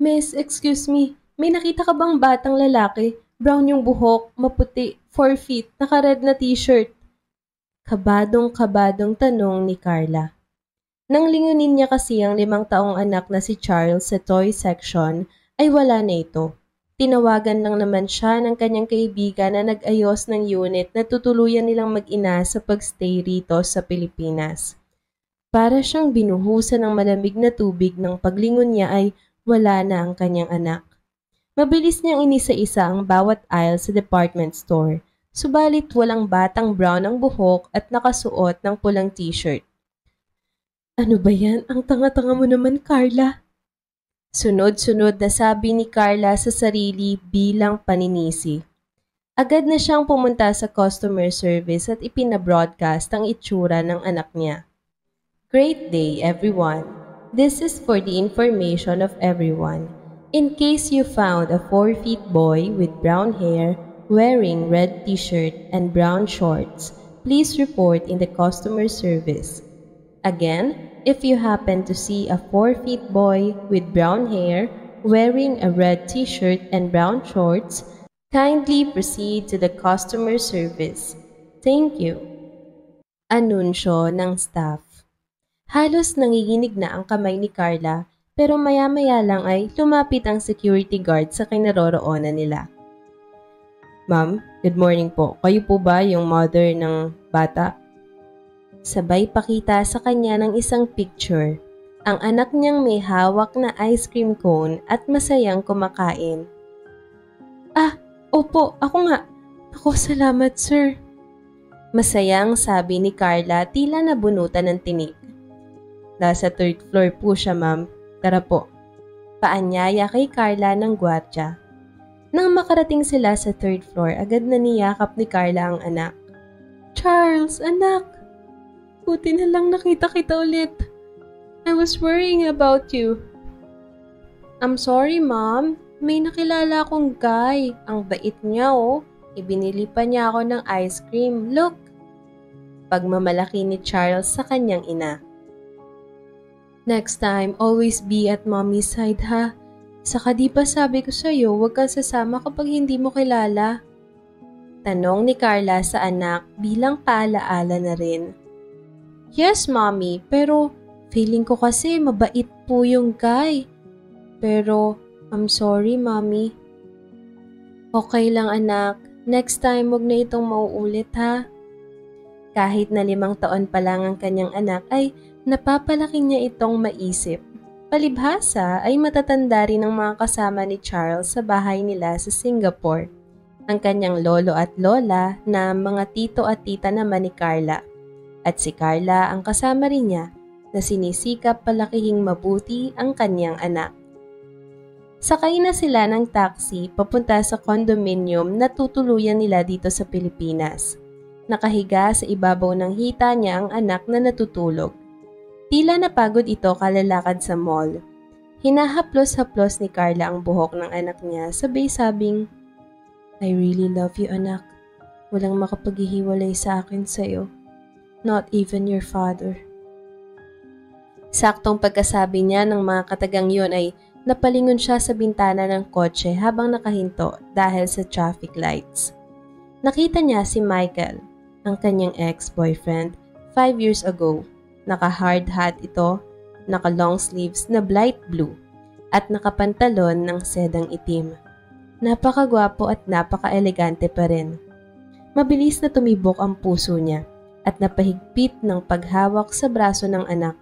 Miss, excuse me. May nakita ka bang batang lalaki? Brown yung buhok, maputi, 4 feet, naka-red na t-shirt. Kabadong-kabadong tanong ni Carla. Nang lingunin niya kasi ang 5 taong anak na si Charles sa toy section, ay wala na ito. Tinawagan lang naman siya ng kanyang kaibigan na nag-ayos ng unit na tutuluyan nilang mag-ina sa pagstay rito sa Pilipinas. Para siyang binuhusan ng malamig na tubig nang paglingon niya ay wala na ang kanyang anak. Mabilis niyang inisa-isa ang bawat aisle sa department store, subalit walang batang brown ang buhok at nakasuot ng pulang t-shirt. Ano ba yan? Ang tanga-tanga mo naman, Carla. Sunod-sunod na sabi ni Carla sa sarili bilang paninisi. Agad na siyang pumunta sa customer service at ipina-broadcast ang itsura ng anak niya. Great day, everyone. This is for the information of everyone. In case you found a 4 feet boy with brown hair wearing red t-shirt and brown shorts, please report in the customer service. Again, if you happen to see a 4 feet boy with brown hair wearing a red t-shirt and brown shorts, kindly proceed to the customer service. Thank you. Anunsyo ng staff. Halos nanginginig na ang kamay ni Carla pero maya-maya lang ay lumapit ang security guard sa kinaroroonan nila. Ma'am, good morning po. Kayo po ba yung mother ng bata? Sabay pakita sa kanya ng isang picture. Ang anak niyang may hawak na ice cream cone at masayang kumakain. Ah, opo, ako nga. Ako, salamat sir. Masayang sabi ni Carla tila nabunutan ng tinik. Nasa 3rd floor po siya, ma'am. Tara po. Paanyaya kay Carla ng gwardya. Nang makarating sila sa 3rd floor, agad na niyakap ni Carla ang anak. Charles, anak! Buti na lang nakita kita ulit. I was worrying about you. I'm sorry, Mom. May nakilala akong guy. Ang bait niya, oh. Ibinili pa niya ako ng ice cream. Look! Pagmamalaki ni Charles sa kanyang ina. Next time, always be at Mommy's side, ha? Saka di pa sabi ko sa'yo, huwag kang sasama kapag hindi mo kilala. Tanong ni Carla sa anak bilang paalaala na rin. Yes, Mommy, pero feeling ko kasi mabait po yung guy. Pero, I'm sorry, Mommy. Okay lang, anak. Next time, wag na itong mauulit, ha? Kahit na 5 taon pa lang ang kanyang anak ay napapalaki niya itong maisip. Palibhasa ay matatanda rin ang mga kasama ni Charles sa bahay nila sa Singapore. Ang kanyang lolo at lola na mga tito at tita naman ni Carla. At si Carla ang kasama rin niya na sinisikap palakihing mabuti ang kanyang anak. Sakay na sila ng taxi papunta sa condominium na tutuluyan nila dito sa Pilipinas. Nakahiga sa ibabaw ng hita niya ang anak na natutulog. Tila napagod ito kalalakad sa mall. Hinahaplos-haplos ni Carla ang buhok ng anak niya sabay sabing, I really love you, anak. Walang makapaghihiwalay sa akin sa'yo. Not even your father. Saktong pagkasabi niya ng mga katagang yun ay napalingon siya sa bintana ng kotse habang nakahinto dahil sa traffic lights. Nakita niya si Michael, ang kanyang ex-boyfriend, 5 years ago. Naka-hard hat ito, naka-long sleeves na bright blue, at nakapantalon ng sedang itim. Napakagwapo at napaka-elegante pa rin. Mabilis na tumibok ang puso niya at napahigpit ng paghawak sa braso ng anak.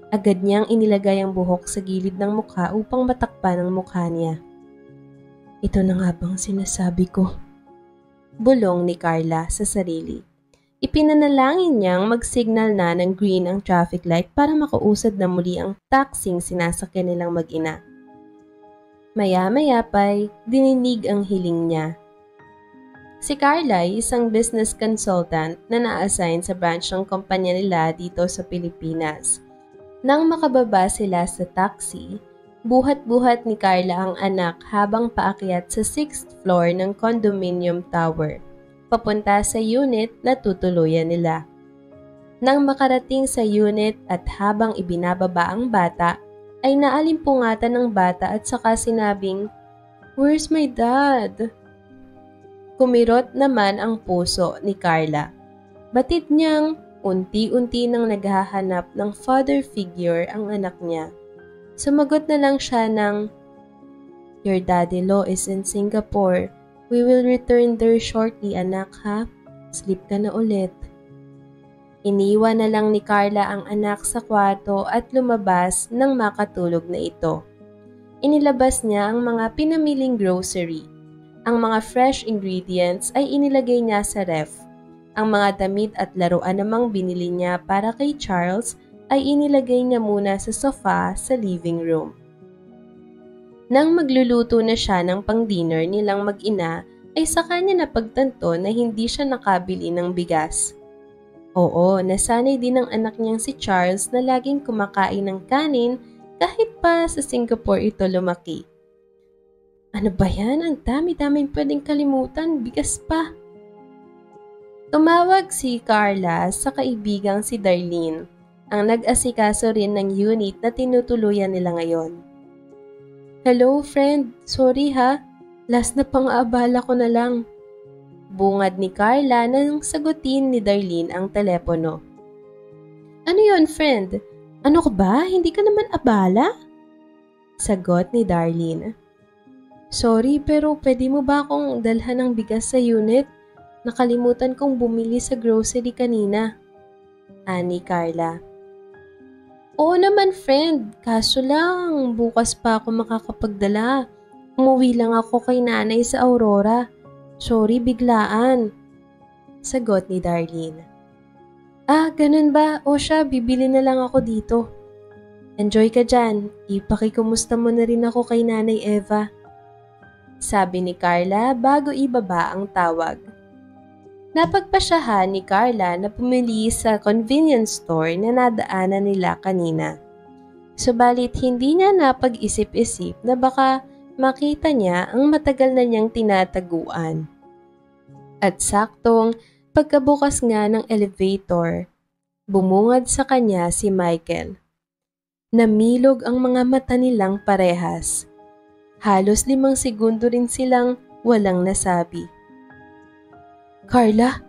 Agad niyang inilagay ang buhok sa gilid ng mukha upang matakpan ang mukha niya. Ito na nga bang sinasabi ko? Bulong ni Carla sa sarili. Ipinanalangin niyang mag-signal na ng green ang traffic light para makausad na muli ang taxing sinasakyan nilang mag-ina. Maya-maya pa'y dininig ang hiling niya. Si Carla ay isang business consultant na na-assign sa branch ng kumpanya nila dito sa Pilipinas. Nang makababa sila sa taxi, buhat-buhat ni Carla ang anak habang paakyat sa 6th floor ng condominium tower, papunta sa unit na tutuluyan nila. Nang makarating sa unit at habang ibinababa ang bata, ay naalimpungatan ng bata at saka sinabing, "Where's my dad?" Kumirot naman ang puso ni Carla. Batid niyang unti-unti nang naghahanap ng father figure ang anak niya. Sumagot na lang siya ng, "Your daddy-law is in Singapore. We will return there shortly, anak ha. Sleep ka na ulit." Iniwan na lang ni Carla ang anak sa kwarto at lumabas nang makatulog na ito. Inilabas niya ang mga pinamiling grocery. Ang mga fresh ingredients ay inilagay niya sa ref. Ang mga damit at laruan namang binili niya para kay Charles ay inilagay niya muna sa sofa sa living room. Nang magluluto na siya ng pang-dinner nilang mag-ina, ay saka niya napagtanto na hindi siya nakabili ng bigas. Oo, nasanay din ng anak niyang si Charles na laging kumakain ng kanin kahit pa sa Singapore ito lumaki. Ano ba yan? Ang dami-daming pwedeng kalimutan, bigas pa. Tumawag si Carla sa kaibigang si Darlene, ang nag-asikaso rin ng unit na tinutuluyan nila ngayon. "Hello friend, sorry ha, last na pang-aabala ko na lang." Bungad ni Carla nang sagutin ni Darlene ang telepono. "Ano yon friend? Ano ka ba? Hindi ka naman abala?" Sagot ni Darlene. "Sorry pero pwede mo ba akong dalhan ng bigas sa unit? Nakalimutan kong bumili sa grocery kanina." Ani Carla. "Oo naman friend, kaso lang bukas pa ako makakapagdala. Umuwi lang ako kay nanay sa Aurora. Sorry biglaan." Sagot ni Darlene. Ganun ba? O siya, bibili na lang ako dito. Enjoy ka dyan. Ipakikumusta mo na rin ako kay Nanay Eva. Sabi ni Carla bago ibaba ang tawag. Napagpasyahan ni Carla na pumili sa convenience store na nadaanan nila kanina. Subalit hindi niya napag-isip-isip na baka makita niya ang matagal na niyang tinataguan. At saktong pagkabukas nga ng elevator, bumungad sa kanya si Michael. Namilog ang mga mata nilang parehas. Halos 5 segundo rin silang walang nasabi. "Carla?"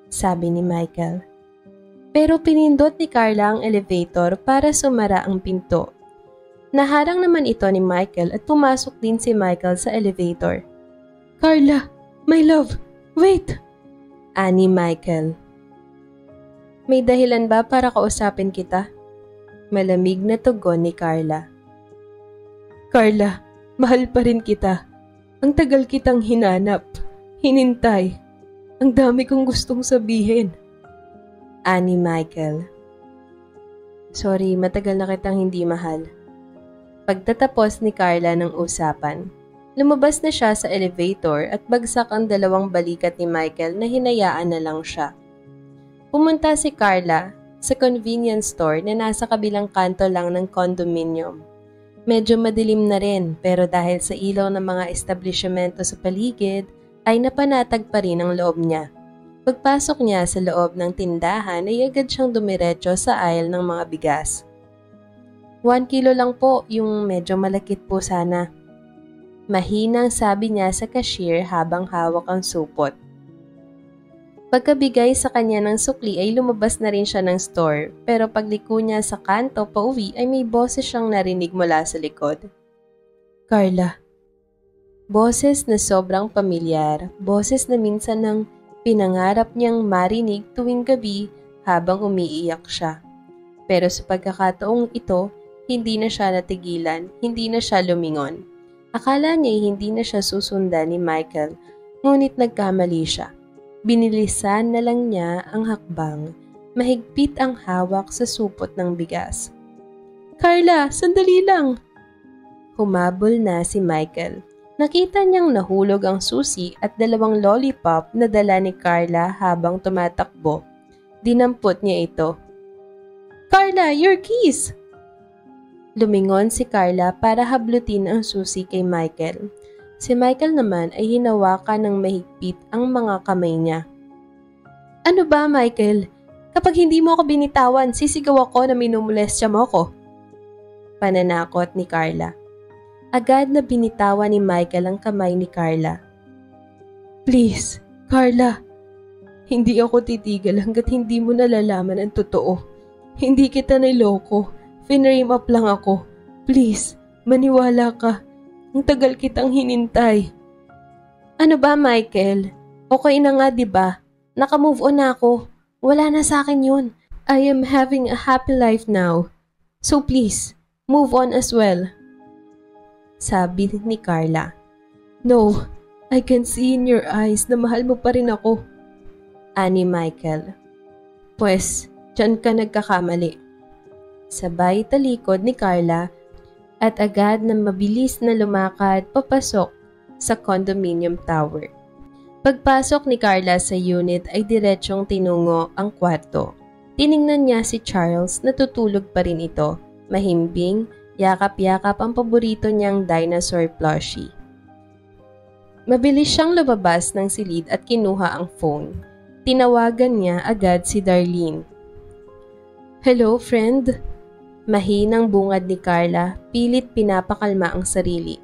sabi ni Michael. Pero pinindot ni Carla ang elevator para sumara ang pinto. Naharang naman ito ni Michael at pumasok din si Michael sa elevator. "Carla, my love, wait!" ani Michael. "May dahilan ba para kausapin kita?" Malamig na tugon ni Carla. "Carla, mahal pa rin kita. Ang tagal kitang hinanap, hinintay. Ang dami kong gustong sabihin." Ani Michael. "Sorry, matagal na kitang hindi mahal." Pagtatapos ni Carla ng usapan, lumabas na siya sa elevator at bagsak ang 2 balikat ni Michael na hinayaan na lang siya. Pumunta si Carla sa convenience store na nasa kabilang kanto lang ng condominium. Medyo madilim na rin pero dahil sa ilaw ng mga establishmento sa paligid ay napanatag pa rin ang loob niya. Pagpasok niya sa loob ng tindahan ay agad siyang dumiretso sa aisle ng mga bigas. 1 kilo lang po, yung medyo malakit po sana. Mahinang sabi niya sa cashier habang hawak ang supot. Pagkabigay sa kanya ng sukli ay lumabas na rin siya ng store pero pagliko niya sa kanto pauwi ay may boses siyang narinig mula sa likod. "Carla." Boses na sobrang pamilyar, boses na minsan nang pinangarap niyang marinig tuwing gabi habang umiiyak siya. Pero sa pagkakataong ito, hindi na siya natigilan, hindi na siya lumingon. Akala niya hindi na siya susundan ni Michael, ngunit nagkamali siya. Binilisan na lang niya ang hakbang, mahigpit ang hawak sa supot ng bigas. "Carla, sandali lang!" Humabol na si Michael. Nakita niyang nahulog ang susi at 2 lollipop na dala ni Carla habang tumatakbo. Dinampot niya ito. "Carla, your keys!" Lumingon si Carla para hablutin ang susi kay Michael. Si Michael naman ay hinawakan ng mahigpit ang mga kamay niya. "Ano ba, Michael? Kapag hindi mo ako binitawan, sisigaw ako na minumolestya mo ako." Pananakot ni Carla. Agad na binitawan ni Michael ang kamay ni Carla. Please, Carla. Hindi ako titigil hanggat hindi mo nalalaman ang totoo. Hindi kita niloko. Finrame up lang ako. Please, maniwala ka. Ang tagal kitang hinintay. Ano ba, Michael? Okay na nga, diba? Naka-move on na ako. Wala na sa akin yun. I am having a happy life now. So please, move on as well. Sabi ni Carla. No, I can see in your eyes na mahal mo pa rin ako. Ani Michael. Pues, dyan ka nagkakamali. Sabay talikod ni Carla at agad na mabilis na lumakad papasok sa condominium tower. Pagpasok ni Carla sa unit ay diretsyong tinungo ang kwarto. Tiningnan niya si Charles na tutulog pa rin ito. Mahimbing, yakap-yakap ang paborito niyang dinosaur plushie. Mabilis siyang lumabas ng silid at kinuha ang phone. Tinawagan niya agad si Darlene. Hello, friend? Mahinang bungad ni Carla, pilit pinapakalma ang sarili.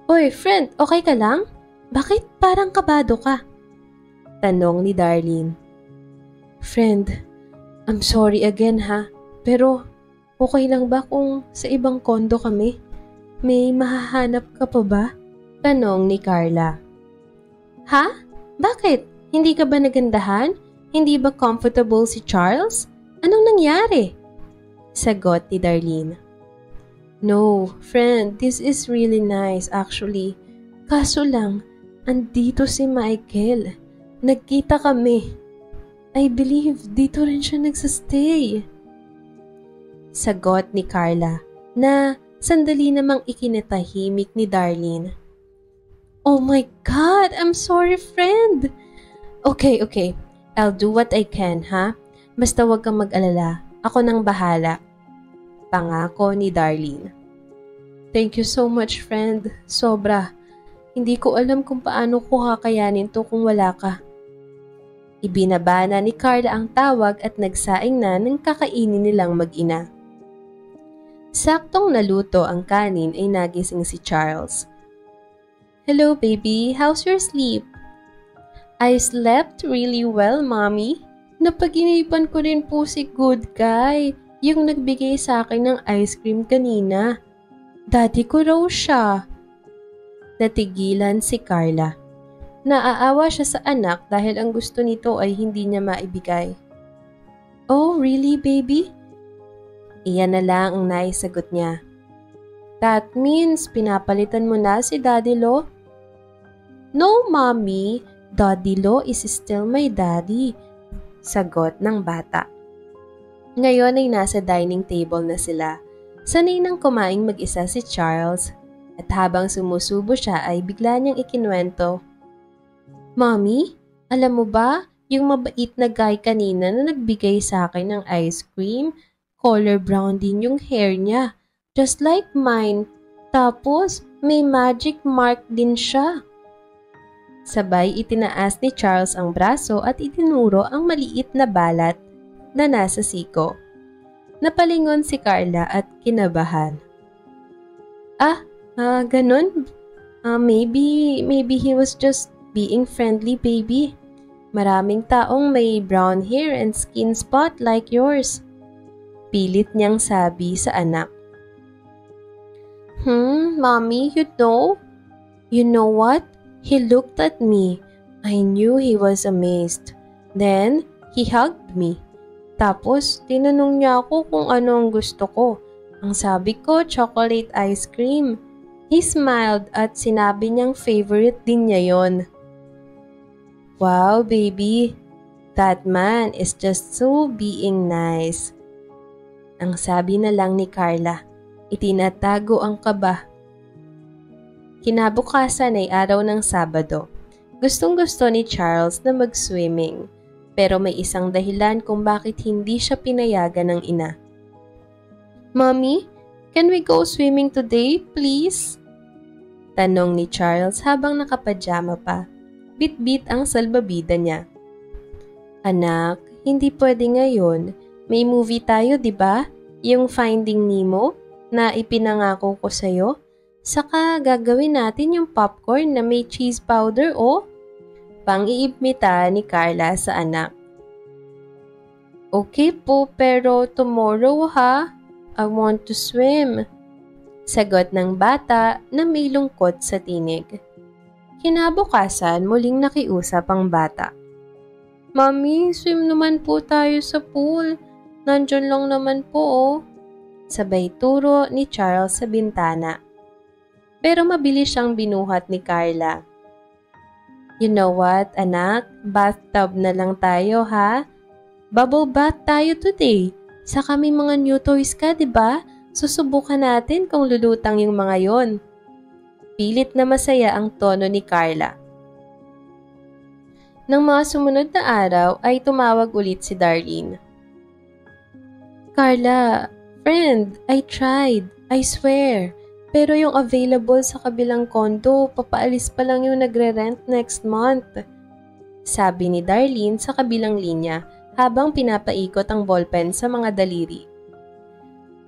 Oy, friend, okay ka lang? Bakit parang kabado ka? Tanong ni Darlene. Friend, I'm sorry again ha, pero okay lang ba kung sa ibang kondo kami? May mahahanap ka pa ba? Tanong ni Carla. Ha? Bakit? Hindi ka ba nagandahan? Hindi ba comfortable si Charles? Anong nangyari? Sagot ni Darlene. No, friend, this is really nice actually. Kaso lang, andito si Michael. Nagkita kami. I believe dito rin siya nagsastay. Sagot ni Carla na sandali namang ikinatahimik ni Darlene. Oh my God! I'm sorry, friend! Okay. I'll do what I can, ha? Basta wag kang mag-alala. Ako nang bahala. Pangako ni Darlene. Thank you so much, friend. Sobra. Hindi ko alam kung paano ko kakayanin to kung wala ka. Ibinaba na ni Carla ang tawag at nagsaing na ng kakainin nilang mag-ina. Saktong naluto ang kanin ay nagising si Charles. Hello baby, how's your sleep? I slept really well, mommy. Napag-inipan ko rin po si Good Guy, yung nagbigay sa akin ng ice cream kanina. Daddy ko raw siya. Natigilan si Carla. Naaawa siya sa anak dahil ang gusto nito ay hindi niya maibigay. Oh, really, baby? Iyan na lang ang naisagot niya. That means pinapalitan mo na si Daddy Lo? No, Mommy. Daddy Lo is still my daddy. Sagot ng bata. Ngayon ay nasa dining table na sila. Sanay nang kumaing mag-isa si Charles at habang sumusubo siya ay bigla niyang ikinuwento. Mommy, alam mo ba, yung mabait na guy kanina na nagbigay sa akin ng ice cream, color brown din yung hair niya, just like mine. Tapos, may magic mark din siya. Sabay itinaas ni Charles ang braso at itinuro ang maliit na balat na nasa siko. Napalingon si Carla at kinabahan. Ganun? Maybe he was just being friendly, baby. Maraming taong may brown hair and skin spot like yours. Pilit niyang sabi sa anak. Mommy, you know? You know what? He looked at me. I knew he was amazed. Then, he hugged me. Tapos, tinanong niya ako kung ano ang gusto ko. Ang sabi ko, chocolate ice cream. He smiled at sinabi niyang favorite din niya yon. Wow, baby. That man is just so being nice. Ang sabi na lang ni Carla. Itinatago ang kaba. Kinabukasan ay araw ng Sabado. Gustong-gusto ni Charles na mag-swimming. Pero may isang dahilan kung bakit hindi siya pinayagan ng ina. Mommy, can we go swimming today, please? Tanong ni Charles habang nakapajama pa. Bit-bit ang salbabida niya. Anak, hindi pwede ngayon. May movie tayo, di ba? Yung Finding Nemo? na ipinangako ko sa'yo. Saka gagawin natin yung popcorn na may cheese powder Pang-iibmita ni Carla sa anak. Okay po, pero tomorrow ha? I want to swim. Sagot ng bata na may lungkot sa tinig. Kinabukasan, muling nakiusap ang bata. Mami, swim naman po tayo sa pool. Nandyan lang naman po Sabay turo ni Charles sa bintana. Pero mabilis siyang binuhat ni Carla. You know what, anak? Bathtub na lang tayo, ha? Bubble bath tayo today. Saka may mga new toys ka, diba? Susubukan natin kung lulutang yung mga yon. Pilit na masaya ang tono ni Carla. Nang mga sumunod na araw ay tumawag ulit si Darlene. Carla, friend, I tried. I swear. Pero yung available sa kabilang condo, papaalis pa lang yung nagre-rent next month. Sabi ni Darlene sa kabilang linya habang pinapaikot ang ballpen sa mga daliri.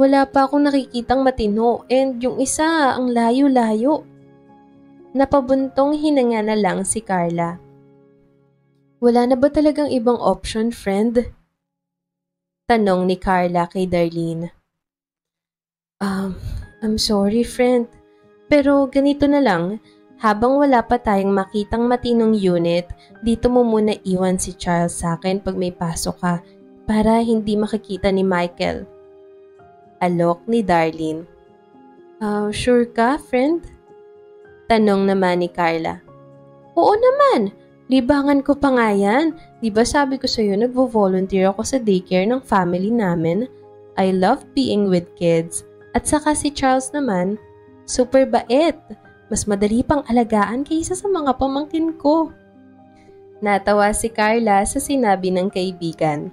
Wala pa akong nakikitang matino and yung isa ang layo-layo. Napabuntong hinanga na lang si Carla. Wala na ba talagang ibang option, friend? Tanong ni Carla kay Darlene. I'm sorry, friend. Pero ganito na lang, habang wala pa tayong makitang matinong unit, dito mo muna iwan si Charles sa akin pag may pasok ka para hindi makikita ni Michael. Alok ni Darlene. Sure ka, friend? Tanong naman ni Carla. Oo naman. Libangan ko pa nga yan. Diba sabi ko sa'yo nagvo-volunteer ako sa daycare ng family namin? I love being with kids. At saka si Charles naman, super bait. Mas madali pang alagaan kaysa sa mga pamangkin ko. Natawa si Carla sa sinabi ng kaibigan.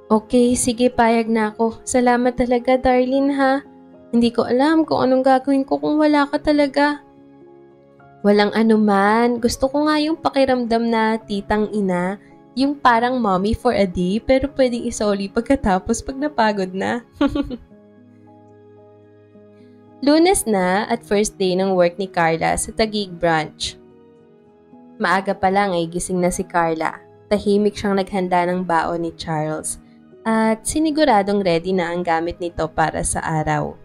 Okay, sige, payag na ako. Salamat talaga, Darlene, ha? Hindi ko alam kung anong gagawin ko kung wala ka talaga. Walang anuman. Gusto ko nga yung pakiramdam na titang ina, yung parang mommy for a day pero pwedeng isoli pagkatapos pag napagod na. Lunes na at first day ng work ni Carla sa Taguig branch. Maaga pa lang ay gising na si Carla. Tahimik siyang naghanda ng baon ni Charles at siniguradong ready na ang gamit nito para sa araw.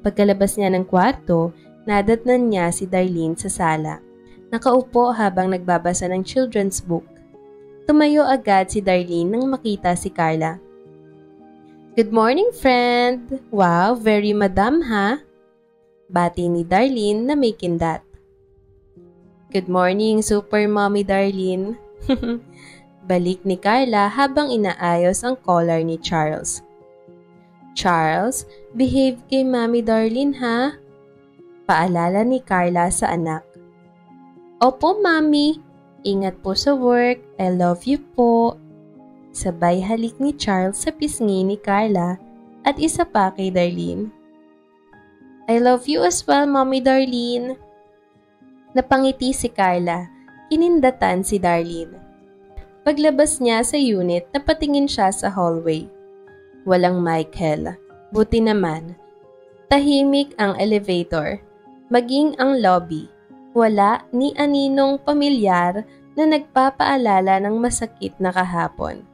Pagkalabas niya ng kwarto, nadatnan niya si Darlene sa sala. Nakaupo habang nagbabasa ng children's book. Tumayo agad si Darlene nang makita si Carla. Good morning, friend! Wow, very madam ha? Bati ni Darlene na may kindat. Good morning, super mommy Darlene. Balik ni Carla habang inaayos ang collar ni Charles. Charles, behave kay Mommy Darlene ha? Paalala ni Carla sa anak. Opo, Mami. Ingat po sa work. I love you po. Sabay halik ni Charles sa pisngi ni Carla at isa pa kay Darlene. I love you as well, Mommy Darlene. Napangiti si Carla. Kinindatan si Darlene. Paglabas niya sa unit, napatingin siya sa hallway. Walang Michael. Buti naman. Tahimik ang elevator. Maging ang lobby. Wala ni aninong pamilyar na nagpapaalala ng masakit na kahapon.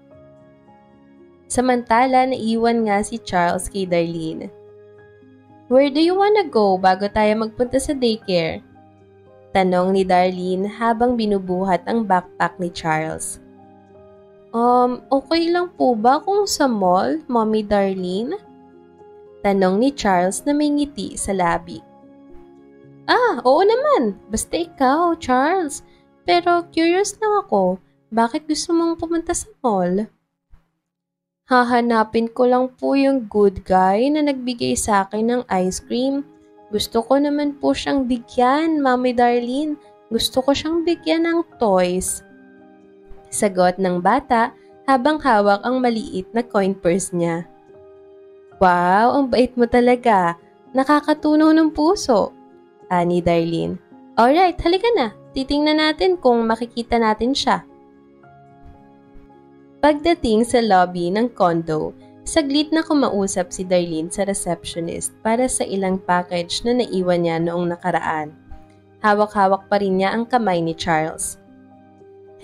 Samantala, naiwan nga si Charles kay Darlene. Where do you wanna go bago tayo magpunta sa daycare? Tanong ni Darlene habang binubuhat ang backpack ni Charles. Okay lang po ba kung sa mall, Mommy Darlene? Tanong ni Charles na may ngiti sa labi. Oo naman. Basta ikaw, Charles. Pero curious lang ako, bakit gusto mong pumunta sa mall? Hahanapin ko lang po yung good guy na nagbigay sa akin ng ice cream. Gusto ko naman po siyang bigyan, Mommy Darlene. Gusto ko siyang bigyan ng toys. Sagot ng bata habang hawak ang maliit na coin purse niya. Wow, ang bait mo talaga. Nakakatunaw ng puso. Ani Darlene. Alright, halika na. Titingnan natin kung makikita natin siya. Pagdating sa lobby ng condo, Saglit na kumausap si Darlene sa receptionist para sa ilang package na naiwan niya noong nakaraan. Hawak-hawak pa rin niya ang kamay ni Charles.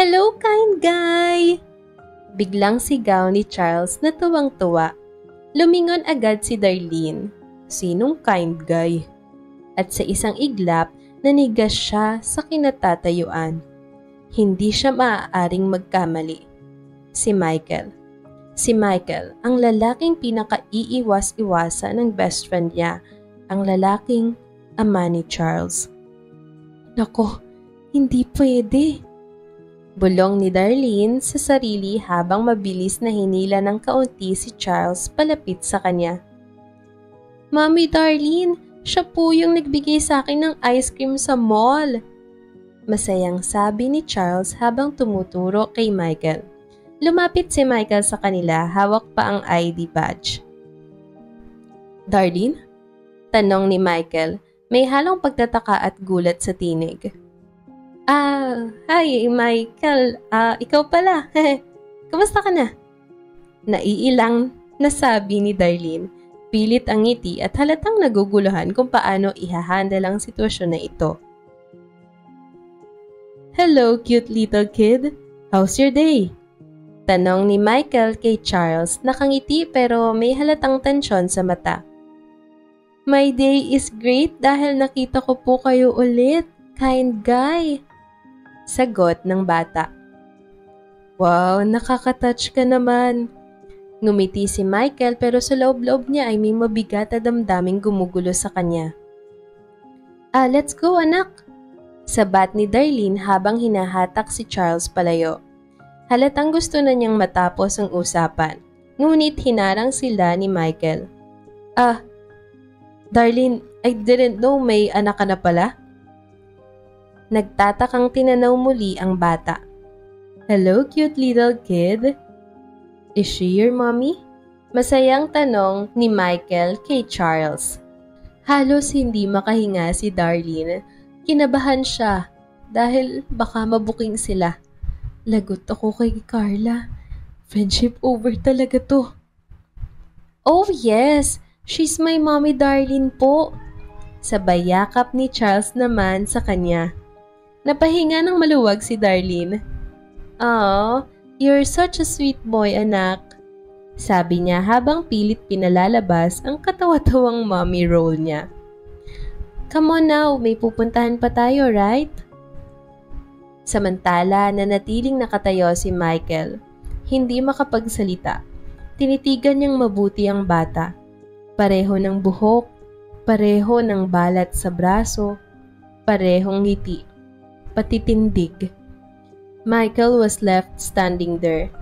"Hello, kind guy!" Biglang sigaw ni Charles na tuwang-tuwa. Lumingon agad si Darlene. Sinong kind guy? At sa isang iglap, nanigas siya sa kinatatayuan. Hindi siya maaaring magkamali. Si Michael. Si Michael, ang lalaking pinaka-iiwas-iwasa ng best friend niya, ang lalaking ama ni Charles. Nako, hindi pwede. Bulong ni Darlene sa sarili habang mabilis na hinila ng kaunti si Charles palapit sa kanya. "Mommy Darlene, siya po yung nagbigay sa akin ng ice cream sa mall." Masayang sabi ni Charles habang tumuturo kay Michael. Lumapit si Michael sa kanila, hawak pa ang ID badge. "Darlene?" Tanong ni Michael, may halong pagtataka at gulat sa tinig. Hi Michael, ikaw pala. Kamusta ka na?" Naiilang nasabi ni Darlene, pilit ang ngiti at halatang naguguluhan kung paano ihahandle ang sitwasyon na ito. "Hello, cute little kid. How's your day?" Tanong ni Michael kay Charles, nakangiti pero may halatang tensyon sa mata. "My day is great dahil nakita ko po kayo ulit, kind guy." Sagot ng bata. "Wow, nakaka-touch ka naman." Ngumiti si Michael pero sa loob-loob niya ay may mabigat na damdaming gumugulo sa kanya. Let's go anak." Sabat ni Darlene habang hinahatak si Charles palayo. Halatang gusto na niyang matapos ang usapan, ngunit hinarang sila ni Michael. Darlene, I didn't know may anak ka na pala." Nagtatakang tinanaw muli ang bata. "Hello, cute little kid. Is she your mommy?" Masayang tanong ni Michael kay Charles. Halos hindi makahinga si Darlene. Kinabahan siya dahil baka mabuking sila. Lagot ako kay Carla. Friendship over talaga to. "Oh yes, she's my mommy Darlene po." Sabay yakap ni Charles naman sa kanya. Napahinga ng maluwag si Darlene. "Aw, you're such a sweet boy, anak." Sabi niya habang pilit pinalalabas ang katawa-tawang mommy role niya. "Come on now, may pupuntahan pa tayo, right?" Samantala, nanatiling nakatayo si Michael. Hindi makapagsalita. Tinitigan niyang mabuti ang bata. Pareho ng buhok, pareho ng balat sa braso, parehong ngiti, pati tindig. Michael was left standing there,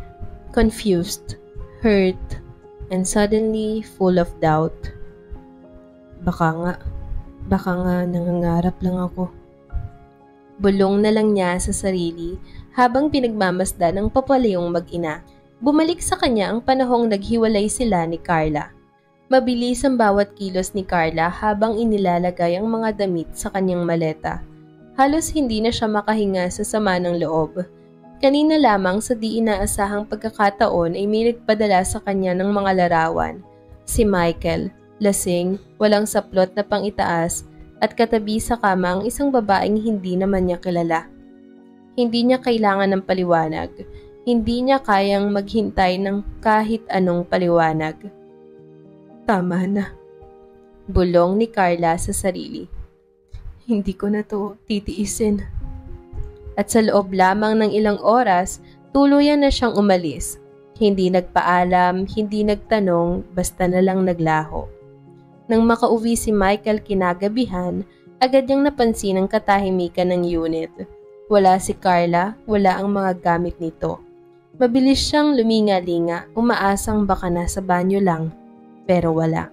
confused, hurt, and suddenly full of doubt. Baka nga nangangarap lang ako. Bulong na lang niya sa sarili habang pinagmamasdan ng papalayong mag-ina. Bumalik sa kanya ang panahong naghiwalay sila ni Carla. Mabilis ang bawat kilos ni Carla habang inilalagay ang mga damit sa kanyang maleta. Halos hindi na siya makahinga sa sama ng loob. Kanina lamang sa di inaasahang pagkakataon ay may nagpadala sa kanya ng mga larawan. Si Michael, lasing, walang saplot na pang-itaas, at katabi sa kama ang isang babaeng hindi naman niya kilala. Hindi niya kailangan ng paliwanag. Hindi niya kayang maghintay ng kahit anong paliwanag. Tama na. Bulong ni Carla sa sarili. Hindi ko na to titiisin. At sa loob lamang ng ilang oras, tuluyan na siyang umalis. Hindi nagpaalam, hindi nagtanong, basta na lang naglaho. Nang makauwi si Michael kinagabihan, agad niyang napansin ang katahimikan ng unit. Wala si Carla, wala ang mga gamit nito. Mabilis siyang luminga-linga, umaasang baka nasa banyo lang, pero wala.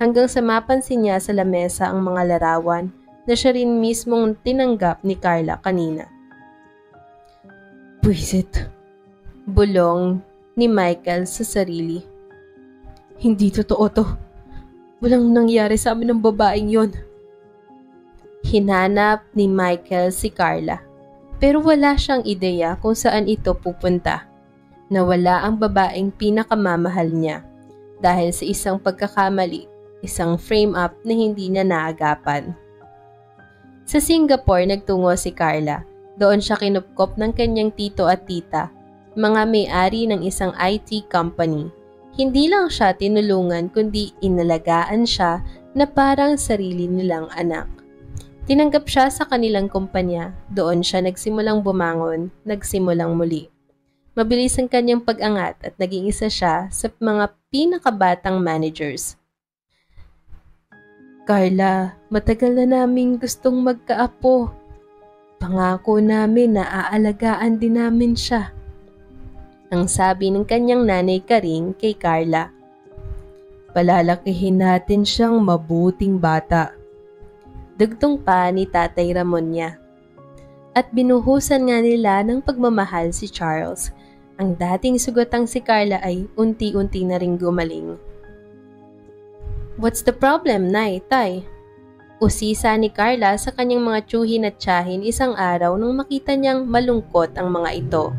Hanggang sa mapansin niya sa lamesa ang mga larawan na siya rin mismong tinanggap ni Carla kanina. Buisit. Bulong ni Michael sa sarili. Hindi totoo to. Walang nangyari sa amin ng babaeng yon. Hinanap ni Michael si Carla, pero wala siyang ideya kung saan ito pupunta. Nawala ang babaeng pinakamamahal niya. dahil sa isang pagkakamali, isang frame-up na hindi niya naagapan. Sa Singapore, nagtungo si Carla. Doon siya kinupkop ng kanyang tito at tita, mga may-ari ng isang IT company. Hindi lang siya tinulungan kundi inalagaan siya na parang sarili nilang anak. Tinanggap siya sa kanilang kumpanya. Doon siya nagsimulang bumangon, nagsimulang muli. Mabilis ang kanyang pag-angat at naging isa siya sa mga pinakabatang managers. Carla, matagal na naming gustong magkaapo. Pangako namin na aalagaan din namin siya. Ang sabi ng kanyang nanay Karing kay Carla. Palalakihin natin siyang mabuting bata. Dugtong pa ni Tatay Ramon niya. At binuhusan nga nila ng pagmamahal si Charles. Ang dating sugatang si Carla ay unti-unti na ring gumaling. What's the problem, Nay, Tay? Usisa ni Carla sa kanyang mga tiyuhin at tiyahin isang araw nung makita niyang malungkot ang mga ito.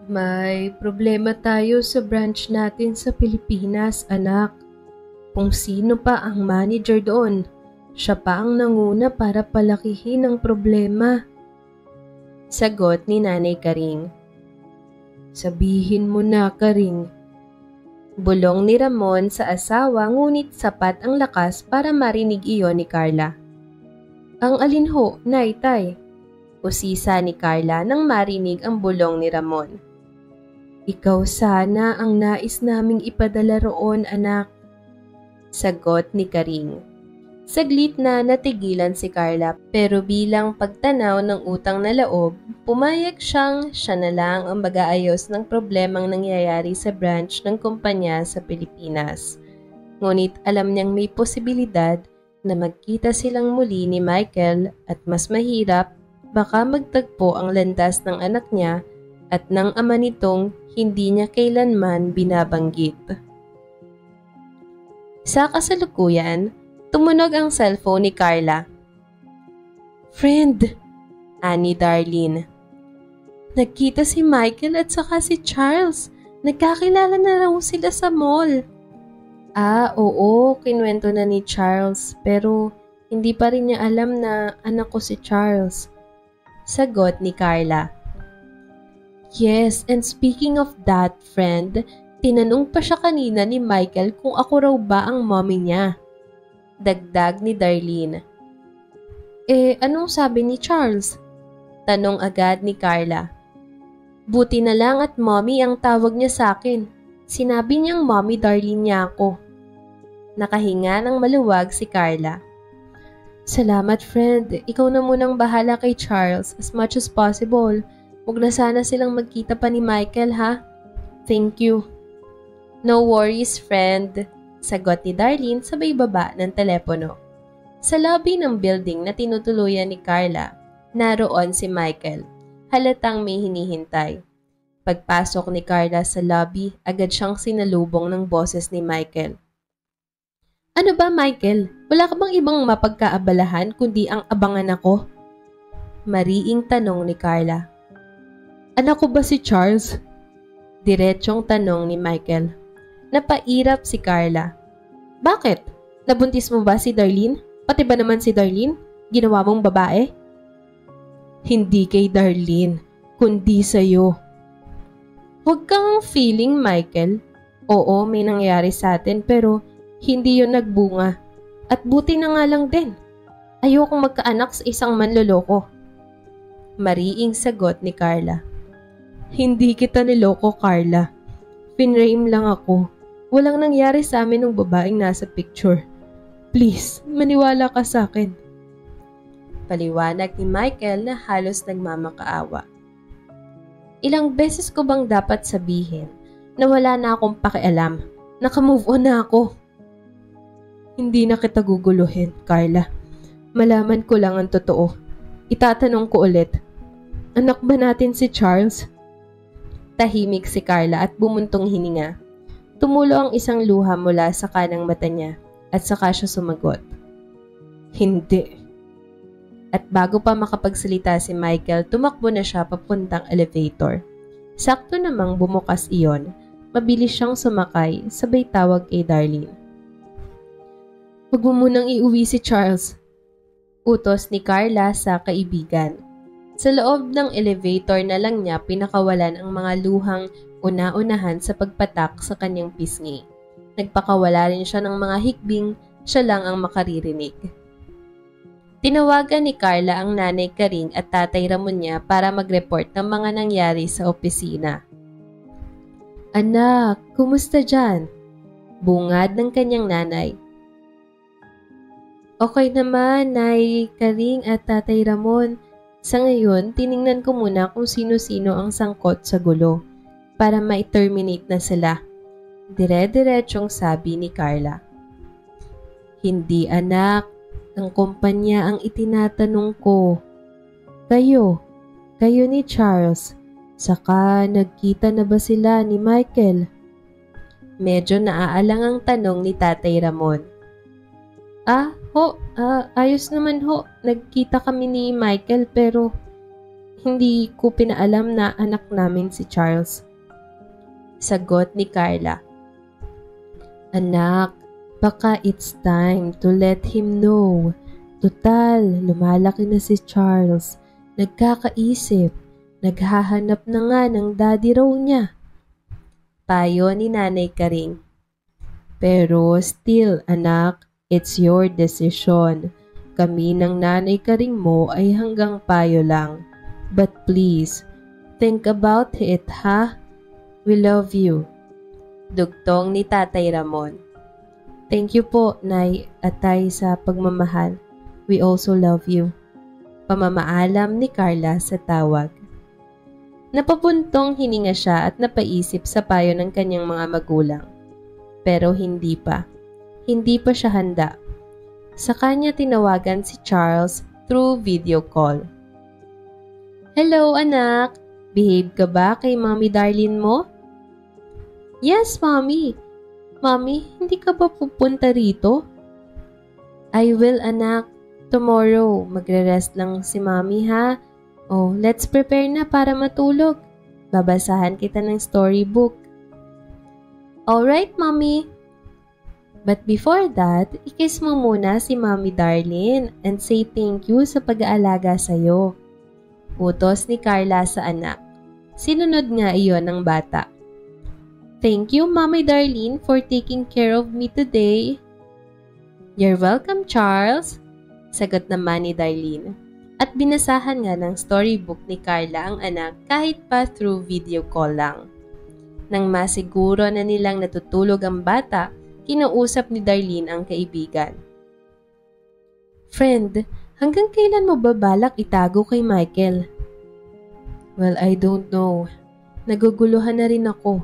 May problema tayo sa branch natin sa Pilipinas, anak. Kung sino pa ang manager doon, siya pa ang nanguna para palakihin ang problema. Sagot ni Nanay Karing. Sabihin mo na, Karing. Bulong ni Ramon sa asawa ngunit sapat ang lakas para marinig iyon ni Carla. Ang alin ho, Nay, Tay? Usisa ni Carla nang marinig ang bulong ni Ramon. Ikaw sana ang nais naming ipadala roon, anak. Sagot ni Karing. Saglit na natigilan si Carla pero bilang pagtanaw ng utang na loob, pumayag siya na lang ang mag-aayos ng problemang nangyayari sa branch ng kumpanya sa Pilipinas. Ngunit alam niyang may posibilidad na magkita silang muli ni Michael at mas mahirap baka magtagpo ang landas ng anak niya at ng ama nitong hindi niya kailanman binabanggit. Sa kasalukuyan, tumunog ang cellphone ni Carla. Friend, ani Darlene. Nagkita si Michael at saka si Charles. Nagkakilala na raw sila sa mall. Oo, kinwento na ni Charles pero hindi pa rin niya alam na anak ko si Charles. Sagot ni Carla. Yes, and speaking of that, friend, tinanong pa siya kanina ni Michael kung ako raw ba ang mommy niya. Dagdag ni Darlene. Anong sabi ni Charles? Tanong agad ni Carla. Buti na lang at mommy ang tawag niya sa akin. Sinabi niyang mommy Darlene niya ako. Nakahinga ng maluwag si Carla. Salamat friend, ikaw na munang bahala kay Charles as much as possible. Huwag na sana silang magkita pa ni Michael ha. Thank you. No worries friend. Sagot ni Darlene sabay baba ng telepono. Sa lobby ng building na tinutuluyan ni Carla, naroon si Michael. Halatang may hinihintay. Pagpasok ni Carla sa lobby, agad siyang sinalubong ng boses ni Michael. Ano ba Michael? Wala ka bang ibang mapagkaabalahan kundi ang abangan ako? Mariing tanong ni Carla. Anak ko ba si Charles? Diretsyong tanong ni Michael. Napairap si Carla. Bakit? Nabuntis mo ba si Darlene? Pati ba naman si Darlene? Ginawa mong babae? Hindi kay Darlene, kundi sa'yo. Huwag kang feeling, Michael. Oo, may nangyari sa atin pero hindi yun nagbunga. At buti na nga lang din. Ayokong magkaanak sa isang manloloko. Mariing sagot ni Carla. Hindi kita niloko, Carla. Pinrame lang ako. Walang nangyari sa amin ng babaeng nasa picture. Please, maniwala ka sa akin. Paliwanag ni Michael na halos nagmamakaawa. Ilang beses ko bang dapat sabihin na wala na akong pakialam? Naka-move on na ako. Hindi na kita guguluhin, Carla. Malaman ko lang ang totoo. Itatanong ko ulit. Anak ba natin si Charles? Tahimik si Carla at bumuntong hininga. Tumulo ang isang luha mula sa kanang mata niya at saka siya sumagot. Hindi. At bago pa makapagsalita si Michael, tumakbo na siya papuntang elevator. Sakto namang bumukas iyon Mabilis siyang sumakay, sabay tawag kay Darlene. "Huwag mo munang iuwi si Charles," utos ni Carla sa kaibigan. Sa loob ng elevator na lang niya pinakawalan ang mga luhang una-unahan sa pagpatak sa kanyang pisngi. Nagpakawala rin siya ng mga hikbing, siya lang ang makaririnig. Tinawagan ni Carla ang nanay Karing at tatay Ramon niya para mag-report ng mga nangyari sa opisina. "Anak, kumusta dyan?" Bungad ng kanyang nanay. "Okay naman, Nay Karing at Tatay Ramon. Sa ngayon, tiningnan ko muna kung sino-sino ang sangkot sa gulo para ma-terminate na sila." Dire-diretsyong sabi ni Carla. "Hindi anak, ang kumpanya ang itinatanong ko. Kayo ni Charles. Saka nagkita na ba sila ni Michael?" Medyo naaalang ang tanong ni Tatay Ramon. Ayos naman ho. Nagkita kami ni Michael pero hindi ko pinaalam na anak namin si Charles." Sagot ni Carla. "Anak, baka it's time to let him know. Tutal, lumalaki na si Charles. Nagkakaisip. Naghahanap na nga ng daddy raw niya." Payo ni Nanay Karing. "Pero still, anak, it's your decision. Kami ng Nanay Karing mo ay hanggang payo lang. But please, think about it, ha? We love you." Dugtong ni Tatay Ramon. "Thank you po, Nay at Tay, sa pagmamahal. We also love you." Pamamaalam ni Carla sa tawag. Napapuntong hininga siya at napaisip sa payo ng kanyang mga magulang. Pero hindi pa. Hindi pa siya handa. Sa kanya tinawagan si Charles through video call. "Hello anak, behave ka ba kay Mommy Darlene mo?" "Yes, Mommy. Mommy, hindi ka ba pupunta rito?" "I will anak. Tomorrow, magre-rest lang si Mommy ha. Oh, let's prepare na para matulog. Babasahan kita ng storybook." "Alright, Mommy." But before that, i-kiss mo muna si Mommy Darlene and say thank you sa pag-aalaga sa'yo. Utos ni Carla sa anak. Sinunod nga iyon ng bata. "Thank you, Mommy Darlene, for taking care of me today." "You're welcome, Charles." Sagot naman ni Darlene. At binasahan nga ng storybook ni Carla ang anak kahit pa through video call lang. Nang masiguro na nilang natutulog ang bata, kinausap ni Darlene ang kaibigan. "Friend, hanggang kailan mo ba balak itago kay Michael?" "Well, I don't know. Naguguluhan na rin ako.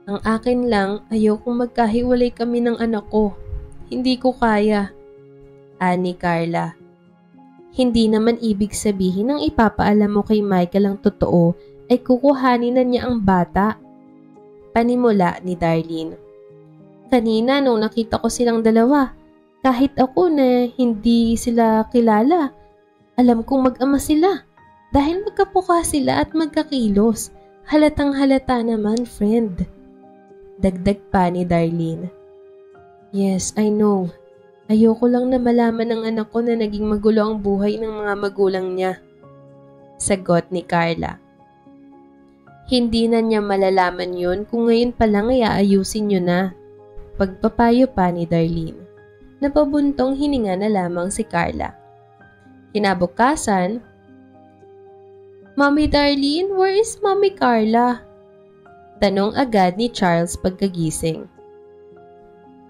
Ang akin lang, ayokong magkahiwalay kami ng anak ko. Hindi ko kaya." Ani Carla. Hindi naman ibig sabihin ng ipapaalam mo kay Michael ang totoo ay kukuhanin na niya ang bata. Panimula ni Darlene. "Kanina nung nakita ko silang dalawa, kahit ako na hindi sila kilala, alam kong mag-ama sila. Dahil magkapuka sila at magkakilos. Halatang halata naman, friend." Dagdag pa ni Darlene. "Yes, I know. Ayoko lang na malaman ng anak ko na naging magulo ang buhay ng mga magulang niya." Sagot ni Carla. Hindi na niya malalaman yun kung ngayon pa lang ay aayusin niyo na. Pagpapayo pa ni Darlene. Napabuntong hininga na lamang si Carla. Kinabukasan, "Mommy Darlene, where is Mommy Carla?" Tanong agad ni Charles pagkagising.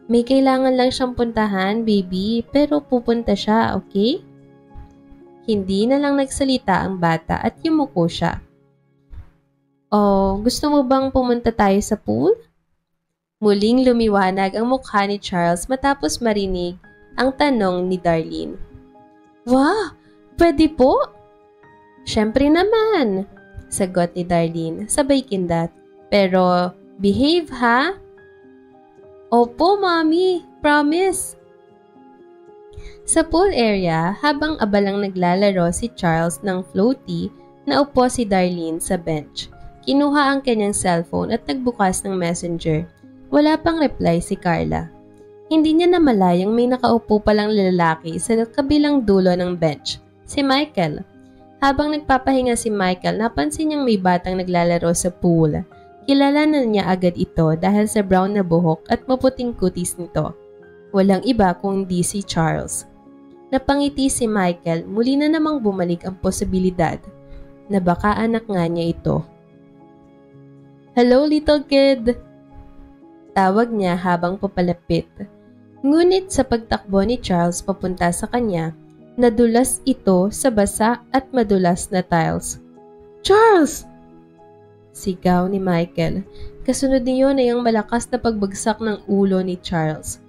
"May kailangan lang siyang puntahan, baby, pero pupunta siya, okay?" Hindi na lang nagsalita ang bata at yumuko siya. "Oh, gusto mo bang pumunta tayo sa pool?" Muling lumiwanag ang mukha ni Charles matapos marinig ang tanong ni Darlene. "Wow, pwede po?" "Syempre naman," sagot ni Darlene sabay kindat. "Pero behave ha?" "Opo, Mommy. Promise." Sa pool area, habang abalang naglalaro si Charles ng floaty, naupo si Darlene sa bench. Kinuha ang kanyang cellphone at nagbukas ng messenger. Wala pang reply si Carla. Hindi niya namalayang may nakaupo palang lalaki sa kabilang dulo ng bench, si Michael. Habang nagpapahinga si Michael, napansin niyang may batang naglalaro sa pool. Kilala na niya agad ito dahil sa brown na buhok at maputing kutis nito. Walang iba kundi si Charles. Napangiti si Michael, muli na namang bumalik ang posibilidad na baka anak nga niya ito. "Hello, little kid!" Tawag niya habang papalapit. Ngunit sa pagtakbo ni Charles papunta sa kanya, nadulas ito sa basa at madulas na tiles. "Charles!" Sigaw ni Michael. Kasunod niyon ay ang malakas na pagbagsak ng ulo ni Charles.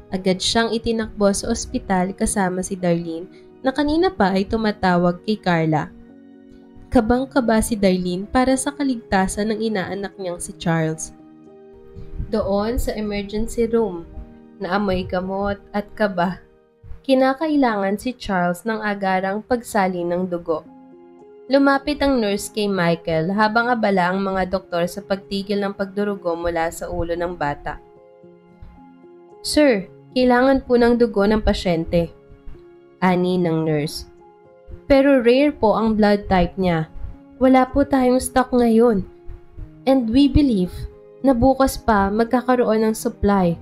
Agad siyang itinakbo sa ospital kasama si Darlene na kanina pa ay tumatawag kay Carla. Kabang-kaba si Darlene para sa kaligtasan ng inaanak niyang si Charles. Doon sa emergency room, naamoy gamot at kaba, kinakailangan si Charles ng agarang pagsalin ng dugo. Lumapit ang nurse kay Michael habang abala ang mga doktor sa pagtigil ng pagdurugo mula sa ulo ng bata. "Sir, kailangan po ng dugo ng pasyente," ani ng nurse. "Pero rare po ang blood type niya. Wala po tayong stock ngayon. And we believe na bukas pa magkakaroon ng supply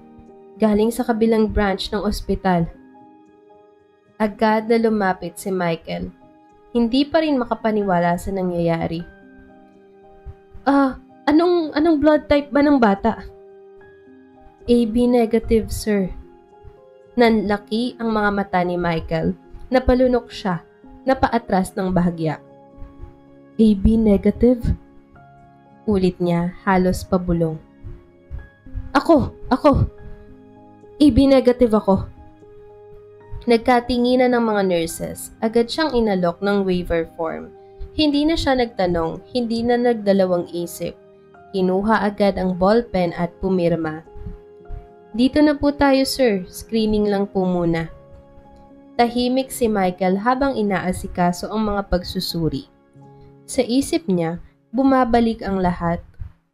galing sa kabilang branch ng ospital." Agad na lumapit si Michael. Hindi pa rin makapaniwala sa nangyayari. Anong blood type ba ng bata?" "AB negative, sir." Nanlaki ang mga mata ni Michael. Napalunok siya, napaatras ng bahagya. "AB negative?" Ulit niya, halos pabulong. Ako. AB negative ako." Nagkatinginan ng mga nurses. Agad siyang inalok ng waiver form. Hindi na siya nagtanong, hindi na nagdalawang isip. Kinuha agad ang ballpen at pumirma. "Dito na po tayo, sir. Screening lang po muna." Tahimik si Michael habang inaasikaso ang mga pagsusuri. Sa isip niya, bumabalik ang lahat.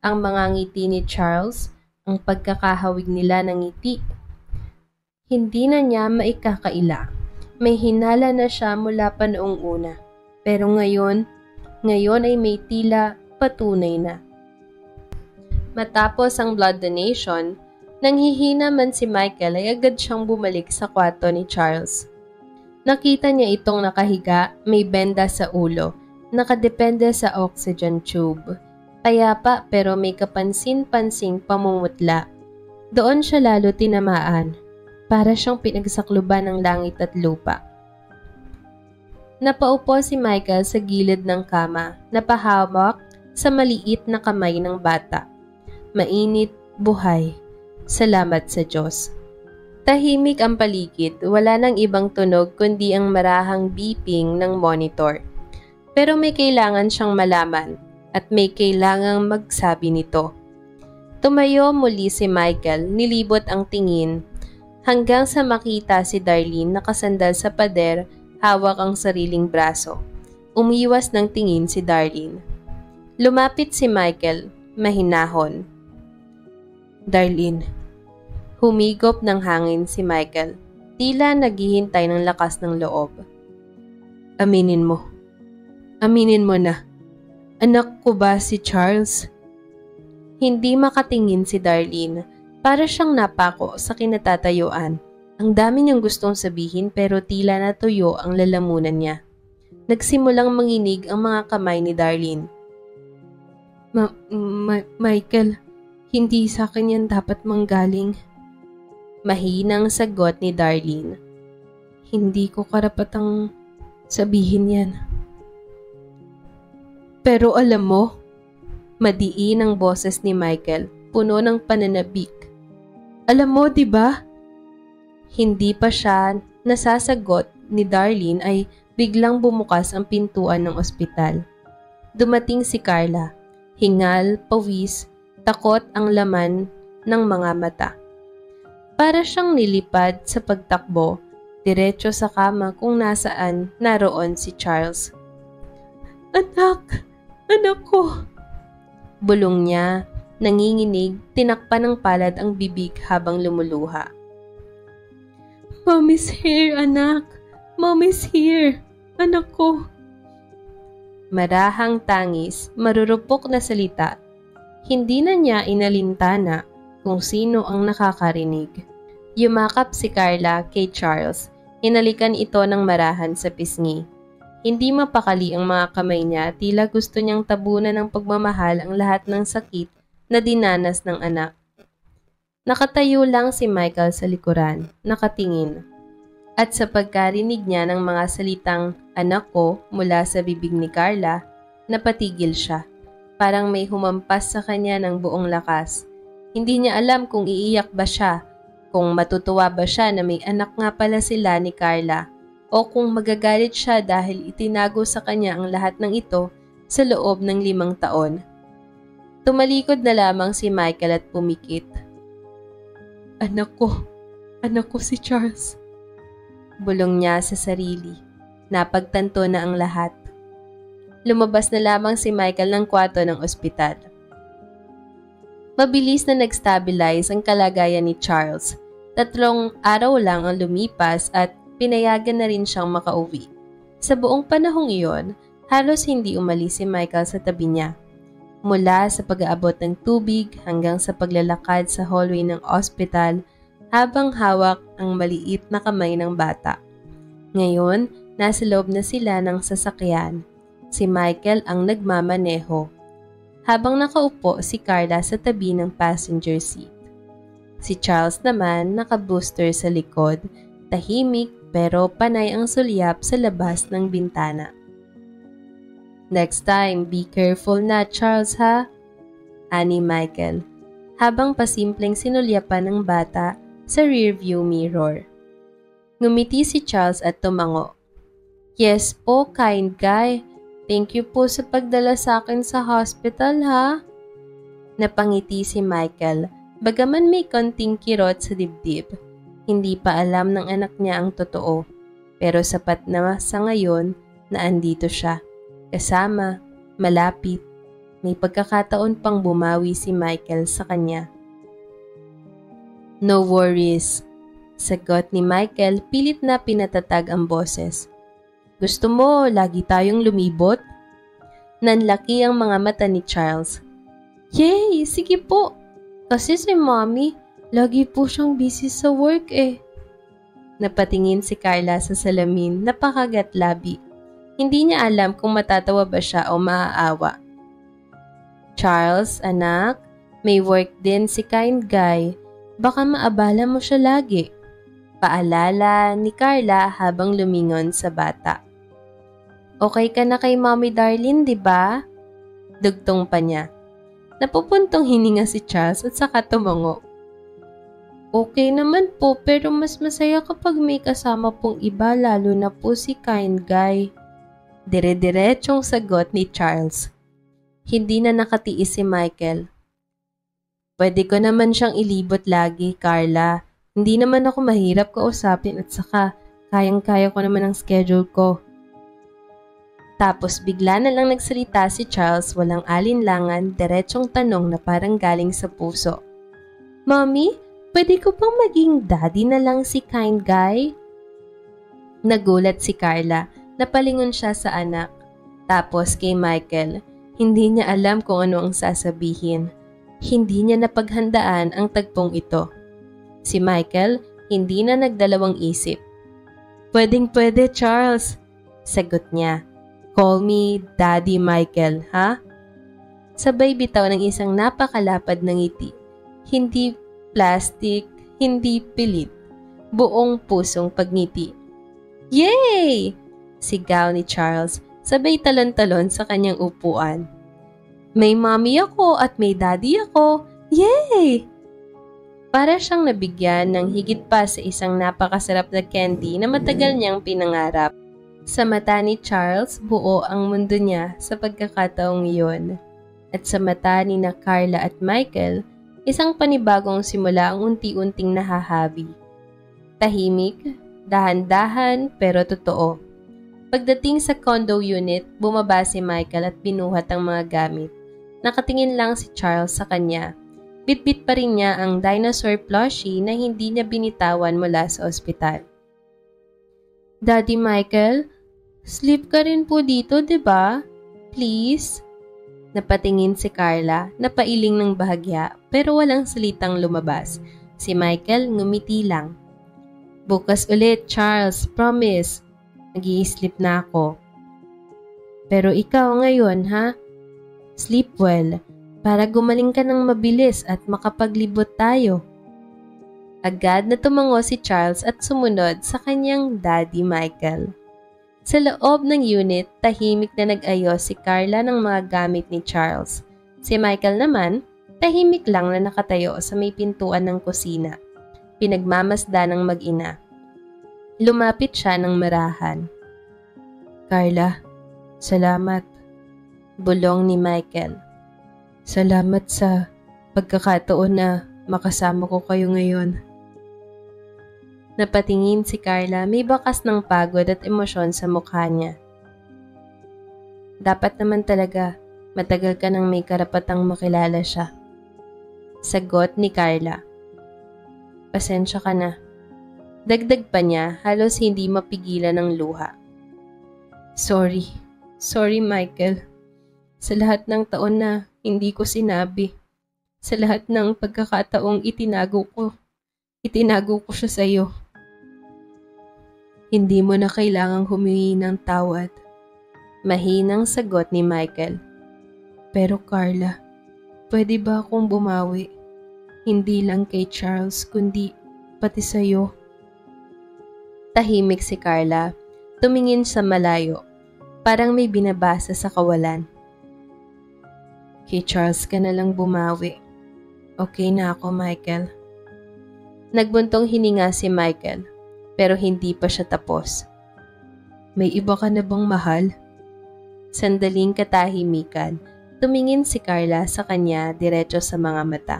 Ang mga ngiti ni Charles, ang pagkakahawig nila ng ngiti. Hindi na niya maikakaila. May hinala na siya mula pa noong una. Pero ngayon ay may tila patunay na. Matapos ang blood donation, nanghihina man si Michael ay agad siyang bumalik sa kwarto ni Charles. Nakita niya itong nakahiga, may benda sa ulo, nakadepende sa oxygen tube. Payapa pero may kapansin-pansing pamumutla. Doon siya lalo tinamaan. Para siyang pinagsakluban ng langit at lupa. Napaupo si Michael sa gilid ng kama, napahawak sa maliit na kamay ng bata. Mainit, buhay. Salamat sa Diyos. Tahimik ang paligid, wala nang ibang tunog kundi ang marahang beeping ng monitor. Pero may kailangan siyang malaman at may kailangang magsabi nito. Tumayo muli si Michael, nilibot ang tingin hanggang sa makita si Darlene nakasandal sa pader, hawak ang sariling braso. Umiwas ng tingin si Darlene. Lumapit si Michael, mahinahon. "Darlene." Humigop ng hangin si Michael, tila naghihintay ng lakas ng loob. Aminin mo na. Anak ko ba si Charles?" Hindi makatingin si Darlene. Para siyang napako sa kinatatayuan. Ang dami niyang gustong sabihin pero tila natuyo ang lalamunan niya. Nagsimulang manginig ang mga kamay ni Darlene. Michael, hindi sa akin yan dapat manggaling." Mahinang sagot ni Darlene. "Hindi ko karapatang sabihin yan." "Pero alam mo," madiin ang boses ni Michael, puno ng pananabik. "Alam mo, di ba?" Hindi pa siya nasasagot ni Darlene ay biglang bumukas ang pintuan ng ospital. Dumating si Carla. Hingal, pawis, takot ang laman ng mga mata. Para siyang nilipad sa pagtakbo, diretso sa kama kung nasaan naroon si Charles. Anak ko!" Bulong niya, nanginginig, tinakpan ng palad ang bibig habang lumuluha. Mommy's here, anak. Mommy's here. Anak ko. Marahang tangis, marurupok na salita. Hindi na niya inalintana kung sino ang nakakarinig. Yumakap si Carla kay Charles. Hinalikan ito ng marahan sa pisngi. Hindi mapakali ang mga kamay niya, tila gusto niyang tabunan ng pagmamahal ang lahat ng sakit na dinanas ng anak. Nakatayo lang si Michael sa likuran, nakatingin. At sa pagkarinig niya ng mga salitang anak ko mula sa bibig ni Carla, napatigil siya. Parang may humampas sa kanya ng buong lakas. Hindi niya alam kung iiyak ba siya, kung matutuwa ba siya na may anak nga pala sila ni Carla, o kung magagalit siya dahil itinago sa kanya ang lahat ng ito sa loob ng 5 taon. Tumalikod na lamang si Michael at pumikit. Anak ko si Charles. Bulong niya sa sarili. Napagtanto na ang lahat. Lumabas na lamang si Michael ng kwarto ng ospital. Mabilis na nag-stabilize ang kalagayan ni Charles. 3 araw lang ang lumipas at pinayagan na rin siyang makauwi. Sa buong panahong iyon, halos hindi umalis si Michael sa tabi niya. Mula sa pag-aabot ng tubig hanggang sa paglalakad sa hallway ng ospital habang hawak ang maliit na kamay ng bata. Ngayon, nasa loob na sila ng sasakyan. Si Michael ang nagmamaneho, habang nakaupo si Carla sa tabi ng passenger seat. Si Charles naman naka-booster sa likod, tahimik pero panay ang sulyap sa labas ng bintana. Next time, be careful na Charles ha? Ani Michael, habang pasimpleng sinulyapan ng bata sa rearview mirror. Ngumiti si Charles at tumango. Yes po, kind guy. Thank you po sa pagdala sa akin sa hospital ha? Napangiti si Michael, bagaman may konting kirot sa dibdib. Hindi pa alam ng anak niya ang totoo, pero sapat na sa ngayon na andito siya. Kasama, malapit, may pagkakataon pang bumawi si Michael sa kanya. No worries, sagot ni Michael, pilit na pinatatag ang boses. Gusto mo lagi tayong lumibot? Nanlaki ang mga mata ni Charles. Yay! Sige po! Kasi si Mommy, lagi po siyang busy sa work eh. Napatingin si Carla sa salamin, napakagat-labi. Hindi niya alam kung matatawa ba siya o maaawa. Charles, anak, may work din si kind guy. Baka maabala mo siya lagi. Paalala ni Carla habang lumingon sa bata. Okay ka na kay Mommy Darlene, di ba? Dugtong pa niya. Napupuntong hininga si Charles at saka tumango. Okay naman po, pero mas masaya kapag may kasama pong iba, lalo na po si kind guy. Dire-diretsong sagot ni Charles. Hindi na nakatiis si Michael. Pwede ko naman siyang ilibot lagi, Carla. Hindi naman ako mahirap kausapin at saka kayang-kaya ko naman ang schedule ko. Tapos bigla na lang nagsalita si Charles, walang alinlangan, diretsong tanong na parang galing sa puso. Mommy, pwede ko bang maging daddy na lang si kind guy? Nagulat si Carla, napalingon siya sa anak. Tapos kay Michael, hindi niya alam kung ano ang sasabihin. Hindi niya napaghandaan ang tagpong ito. Si Michael, hindi na nagdalawang isip. Pwedeng-pwede, Charles, sagot niya. Call me Daddy Michael, ha? Sabay bitaw ng isang napakalapad na ngiti. Hindi plastic, hindi pilit. Buong pusong pagngiti. Yay! Sigaw ni Charles, sabay talon-talon sa kanyang upuan. May mommy ako at may daddy ako. Yay! Para siyang nabigyan ng higit pa sa isang napakasarap na candy na matagal niyang pinangarap. Sa mata ni Charles, buo ang mundo niya sa pagkakataong iyon. At sa mata ni na Carla at Michael, isang panibagong simula ang unti-unting nahahabi. Tahimik, dahan-dahan pero totoo. Pagdating sa condo unit, bumaba si Michael at binuhat ang mga gamit. Nakatingin lang si Charles sa kanya. Bitbit pa rin niya ang dinosaur plushie na hindi niya binitawan mula sa ospital. Daddy Michael, sleep ka rin po dito, 'di ba? Please? Napatingin si Carla, napailing ng bahagya pero walang salitang lumabas. Si Michael ngumiti lang. Bukas ulit, Charles, promise. Nag-i-sleep na ako. Pero ikaw ngayon, ha? Sleep well, para gumaling ka ng mabilis at makapaglibot tayo. Agad na tumango si Charles at sumunod sa kanyang Daddy Michael. Sa loob ng unit, tahimik na nag-ayos si Carla ng mga gamit ni Charles. Si Michael naman, tahimik lang na nakatayo sa may pintuan ng kusina. Pinagmamasdan ng mag-ina. Lumapit siya ng marahan. Carla, salamat. Bulong ni Michael. Salamat sa pagkakataon na makasama ko kayo ngayon. Napatingin si Carla, may bakas ng pagod at emosyon sa mukha niya. Dapat naman talaga, matagal ka nang may karapatang makilala siya. Sagot ni Carla. Pasensya ka na. Dagdag pa niya, halos hindi mapigilan ng luha. Sorry Michael. Sa lahat ng taon na hindi ko sinabi. Sa lahat ng pagkakataong itinago ko siya sa iyo. Hindi mo na kailangang humingi ng tawad. Mahinang sagot ni Michael. Pero Carla, pwede ba akong bumawi? Hindi lang kay Charles kundi pati sa iyo. Tahimik si Carla, tumingin sa malayo. Parang may binabasa sa kawalan. Kay Charles ka na lang bumawi. Okay na ako, Michael. Nagbuntong hininga si Michael. Pero hindi pa siya tapos. May iba ka na bang mahal? Sandaling katahimikan, tumingin si Carla sa kanya diretso sa mga mata.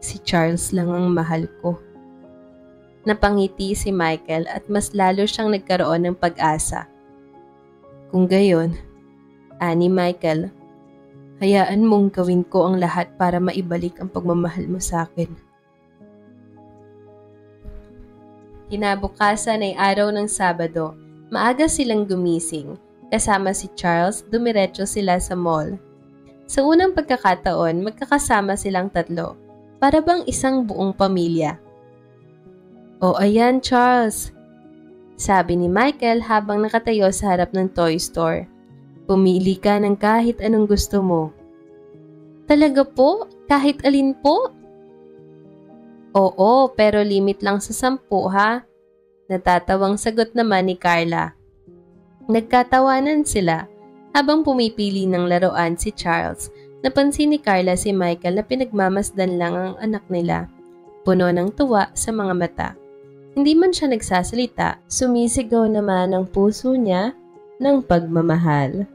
Si Charles lang ang mahal ko. Napangiti si Michael at mas lalo siyang nagkaroon ng pag-asa. Kung gayon, ani Michael, hayaan mong gawin ko ang lahat para maibalik ang pagmamahal mo sa akin. Kinabukasan ay araw ng Sabado. Maaga silang gumising. Kasama si Charles, dumiretso sila sa mall. Sa unang pagkakataon, magkakasama silang tatlo. Para bang isang buong pamilya. O ayan, Charles. Sabi ni Michael habang nakatayo sa harap ng toy store. Pumili ka ng kahit anong gusto mo. Talaga po? Kahit alin po? Oo, pero limit lang sa 10 ha. Natatawang sagot naman ni Carla. Nagkatawanan sila habang pumipili ng laruan si Charles. Napansin ni Carla si Michael na pinagmamasdan lang ang anak nila. Puno ng tuwa sa mga mata. Hindi man siya nagsasalita, sumisigaw naman ang puso niya ng pagmamahal.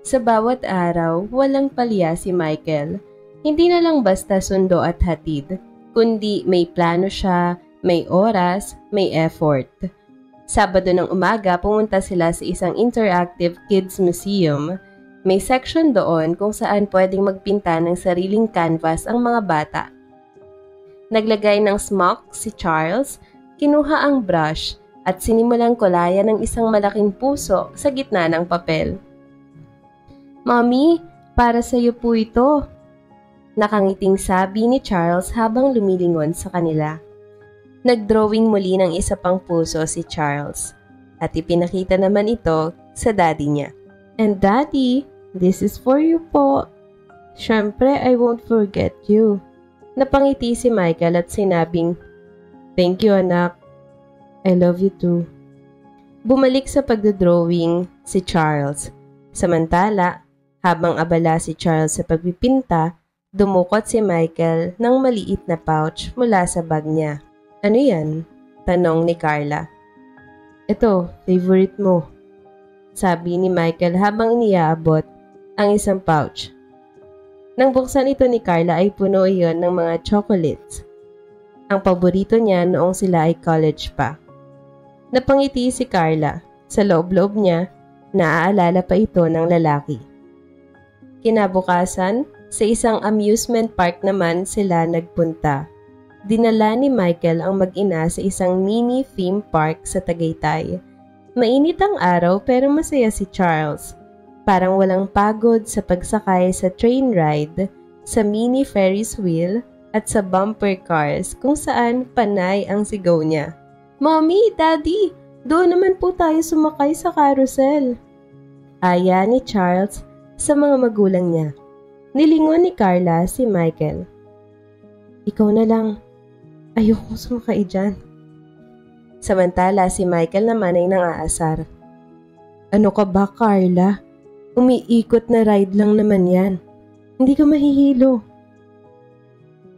Sa bawat araw, walang palya si Michael. Hindi na lang basta sundo at hatid. Kundi may plano siya, may oras, may effort. Sabado ng umaga, pumunta sila sa isang interactive kids museum. May section doon kung saan pwedeng magpinta ng sariling canvas ang mga bata. Naglagay ng smock si Charles, kinuha ang brush at sinimulang kulayan ng isang malaking puso sa gitna ng papel. Mommy, para sa iyo po ito. Nakangiting sabi ni Charles habang lumilingon sa kanila. Nagdrawing muli ng isa pang puso si Charles at ipinakita naman ito sa daddy niya. And daddy, this is for you po. Syempre, I won't forget you. Napangiti si Michael at sinabing, Thank you anak. I love you too. Bumalik sa pagdodrawing si Charles. Samantala, habang abala si Charles sa pagpipinta, dumukot si Michael ng maliit na pouch mula sa bag niya. Ano yan? Tanong ni Carla. Ito, favorite mo. Sabi ni Michael habang iniaabot ang isang pouch. Nang buksan ito ni Carla ay puno iyon ng mga chocolates. Ang paborito niya noong sila ay college pa. Napangiti si Carla. Sa loob-loob niya, naaalala pa ito ng lalaki. Kinabukasan, sa isang amusement park naman sila nagpunta. Dinala ni Michael ang mag-ina sa isang mini theme park sa Tagaytay. Mainit ang araw pero masaya si Charles. Parang walang pagod sa pagsakay sa train ride, sa mini Ferris wheel at sa bumper cars kung saan panay ang sigaw niya. "Mommy, Daddy, doon naman po tayo sumakay sa carousel." Aya ni Charles sa mga magulang niya. Nilingon ni Carla si Michael. "Ikaw na lang. Ayoko sumakay dyan." Samantala si Michael naman ay nangaasar. "Ano ka ba, Carla? Umiikot na ride lang naman yan. Hindi ka mahihilo.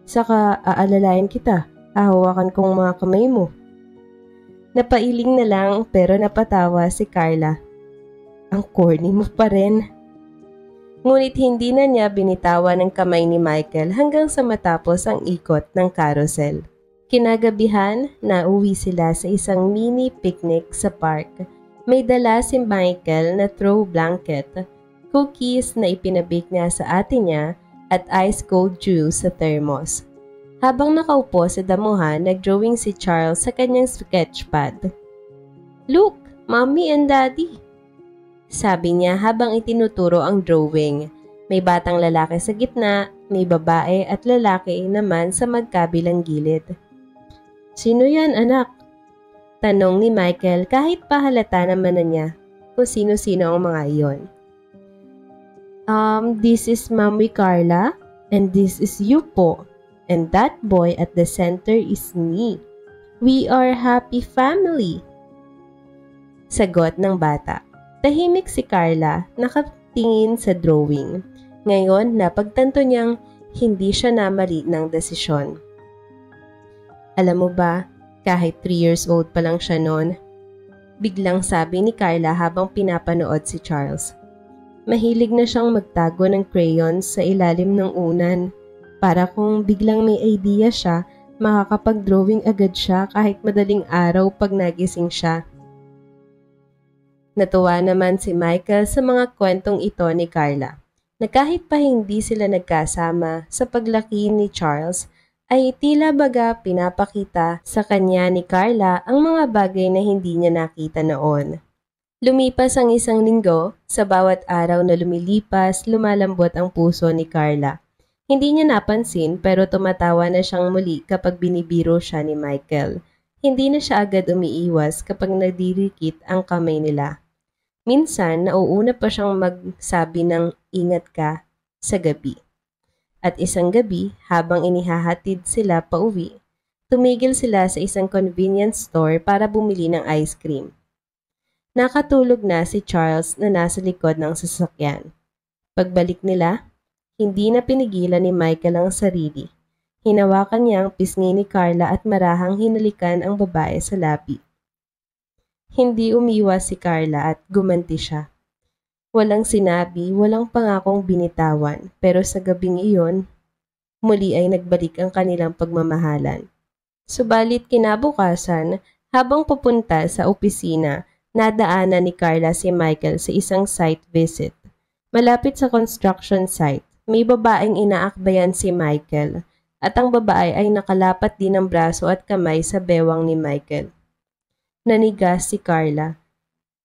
Saka aalalayan kita. Hahawakan kong mga kamay mo." Napailing na lang pero napatawa si Carla. "Ang corny mo pa rin." Ngunit hindi na niya binitawan ng kamay ni Michael hanggang sa matapos ang ikot ng carousel. Kinagabihan, nauwi sila sa isang mini picnic sa park. May dala si Michael na throw blanket, cookies na ipinabake niya sa ate niya at ice cold juice sa thermos. Habang nakaupo sa damuhan, nagdrawing si Charles sa kanyang sketchpad. "Look, Mommy and Daddy," sabi niya habang itinuturo ang drawing. May batang lalaki sa gitna, may babae at lalaki naman sa magkabilang gilid. "Sino yan, anak?" tanong ni Michael kahit pahalata naman na niya kung sino-sino ang mga iyon. This is Mommy Carla and this is you po. And that boy at the center is me. We are happy family." Sagot ng bata. Tahimik si Carla, nakatingin sa drawing. Ngayon, napagtanto niyang hindi siya namali ng desisyon. "Alam mo ba, kahit 3 years old pa lang siya noon," biglang sabi ni Carla habang pinapanood si Charles. "Mahilig na siyang magtago ng crayons sa ilalim ng unan. Para kung biglang may idea siya, makakapag-drawing agad siya kahit madaling araw pag nagising siya." Natuwa naman si Michael sa mga kwentong ito ni Carla, na kahit pa hindi sila nagkasama sa paglaki ni Charles, ay tila baga pinapakita sa kanya ni Carla ang mga bagay na hindi niya nakita noon. Lumipas ang 1 linggo, sa bawat araw na lumilipas, lumalambot ang puso ni Carla. Hindi niya napansin pero tumatawa na siyang muli kapag binibiro siya ni Michael. Hindi na siya agad umiiwas kapag nadirikit ang kamay nila. Minsan, nauuna pa siyang magsabi ng "ingat ka" sa gabi. At isang gabi, habang inihahatid sila pauwi, tumigil sila sa isang convenience store para bumili ng ice cream. Nakatulog na si Charles na nasa likod ng sasakyan. Pagbalik nila, hindi na pinigilan ni Michael ang sarili. Hinawakan niya ang pisngi ni Carla at marahang hinalikan ang babae sa labi. Hindi umiwas si Carla at gumanti siya. Walang sinabi, walang pangakong binitawan, pero sa gabing iyon, muli ay nagbalik ang kanilang pagmamahalan. Subalit kinabukasan, habang papunta sa opisina, nadaanan ni Carla si Michael sa isang site visit. Malapit sa construction site, may babaeng inaakbayan si Michael at ang babae ay nakalapat din ng braso at kamay sa bewang ni Michael. Nanigas si Carla.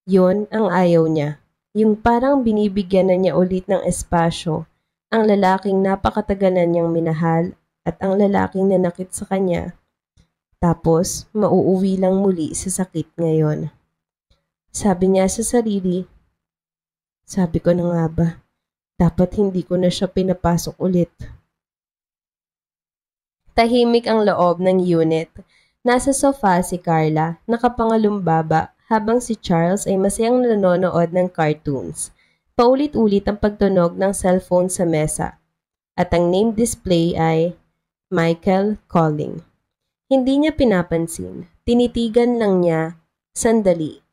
Yun ang ayaw niya. Yung parang binibigyan na niya ulit ng espasyo, ang lalaking napakatagalan niyang minahal at ang lalaking nanakit sa kanya. Tapos, mauuwi lang muli sa sakit ngayon. Sabi niya sa sarili, "Sabi ko na nga ba, dapat hindi ko na siya pinapasok ulit." Tahimik ang loob ng unit. Nasa sofa si Carla, nakapangalumbaba, habang si Charles ay masayang nanonood ng cartoons. Paulit-ulit ang pagtunog ng cellphone sa mesa. At ang name display ay Michael Calling. Hindi niya pinapansin. Tinitigan lang niya, sandali.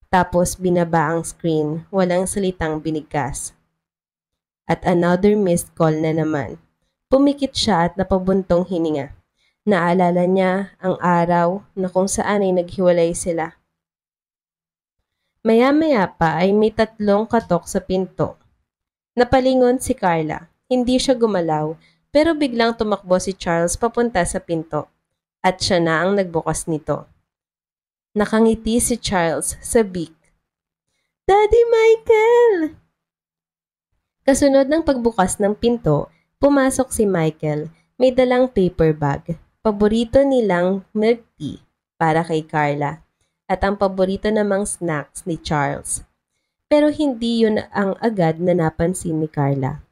Tapos binaba ang screen, walang salitang binigkas. At another missed call na naman. Pumikit siya at napabuntong hininga. Naalala niya ang araw na kung saan ay naghiwalay sila. Maya-maya pa ay may 3 katok sa pinto. Napalingon si Carla. Hindi siya gumalaw, pero biglang tumakbo si Charles papunta sa pinto. At siya na ang nagbukas nito. Nakangiti si Charles sa beak. Daddy Michael! Kasunod ng pagbukas ng pinto, pumasok si Michael. May dalang paper bag. Paborito nilang milk tea para kay Carla. At ang paborito namang snacks ni Charles. Pero hindi yun ang agad na napansin ni Carla.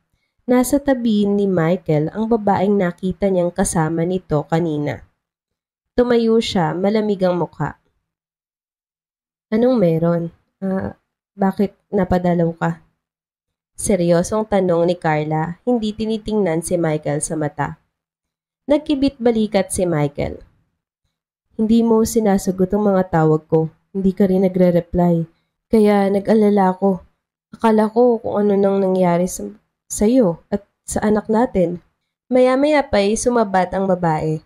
Nasa tabi ni Michael ang babaeng nakita niyang kasama nito kanina. Tumayo siya, malamig ang mukha. Anong meron? Bakit napadalaw ka? Seryosong tanong ni Carla, hindi tinitingnan si Michael sa mata. Nagkibit balikat si Michael. Hindi mo sinasagot ang mga tawag ko. Hindi ka rin nagre-reply. Kaya nag-alala ko. Akala ko kung ano nang nangyari sa iyo at sa anak natin. Maya-maya pa'y sumabat ang babae.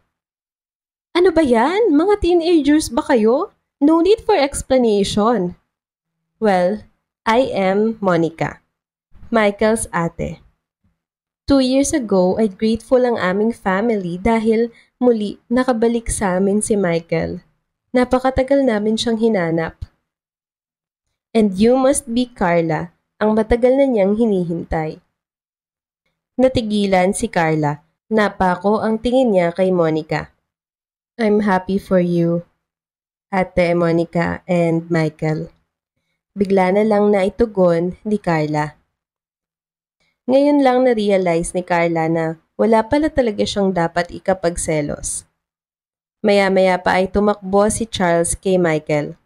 Ano ba yan? Mga teenagers ba kayo? No need for explanation. Well, I am Monica, Michael's ate. 2 years ago ay grateful ang aming family dahil muli nakabalik sa amin si Michael. Napakatagal namin siyang hinanap. And you must be Carla, ang matagal na niyang hinihintay. Natigilan si Carla. Napako ang tingin niya kay Monica. I'm happy for you, Ate Monica and Michael. Bigla na lang naitugon ni Carla. Ngayon lang na-realize ni Carla na wala pala talaga siyang dapat ikapagselos. Maya-maya pa ay tumakbo si Charles kay Michael.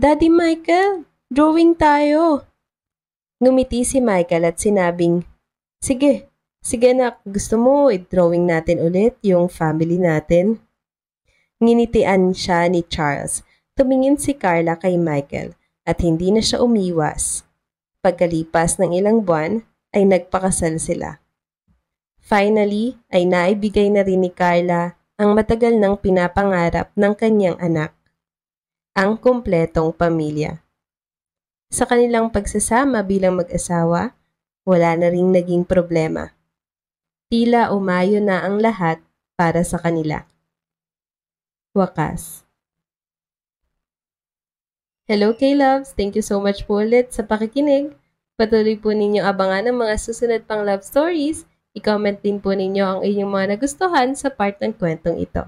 Daddy Michael, drawing tayo. Ngumiti si Michael at sinabing, Sige nak, gusto mo i-drawing natin ulit yung family natin? Nginitian siya ni Charles. Tumingin si Carla kay Michael at hindi na siya umiwas. Pagkalipas ng ilang buwan, ay nagpakasal sila. Finally, ay naibigay na rin ni Carla ang matagal nang pinapangarap ng kanyang anak, ang kumpletong pamilya. Sa kanilang pagsasama bilang mag-asawa, wala na ring naging problema. Tila umayo na ang lahat para sa kanila. Wakas. Hello K-Loves! Thank you so much po ulit sa pakikinig. Patuloy po ninyong abangan ang mga susunod pang love stories. I-comment din po ninyo ang inyong mga nagustuhan sa part ng kwentong ito.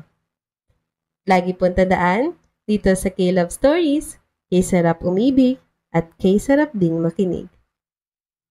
Lagi pong tandaan, dito sa K-Love Stories, kay sarap umibig at kay sarap ding makinig.